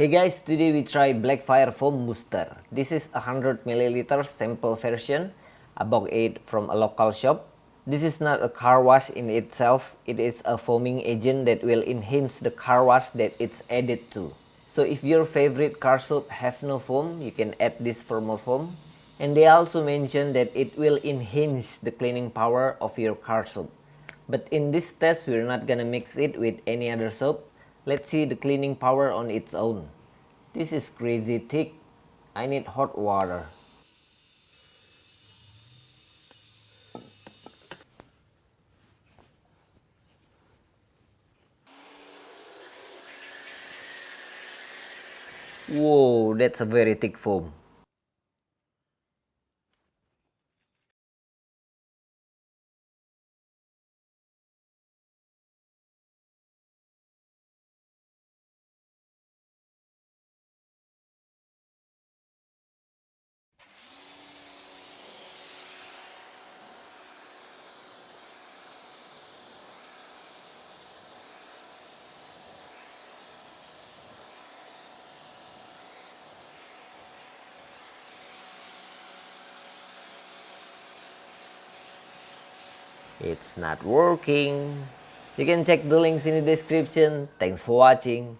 Hey guys, today we try Blackfire Foam Booster. This is a 100 ml sample version I bought it from a local shop. This is not a car wash in itself, it is a foaming agent that will enhance the car wash that it's added to. So if your favorite car soap have no foam, you can add this for more foam. And they also mention that it will enhance the cleaning power of your car soap. But in this test, we're not gonna mix it with any other soap. Let's see the cleaning power on its own. This is crazy thick. I need hot water. Whoa, that's a very thick foam. It's not working. You can check the links in the description. Thanks for watching.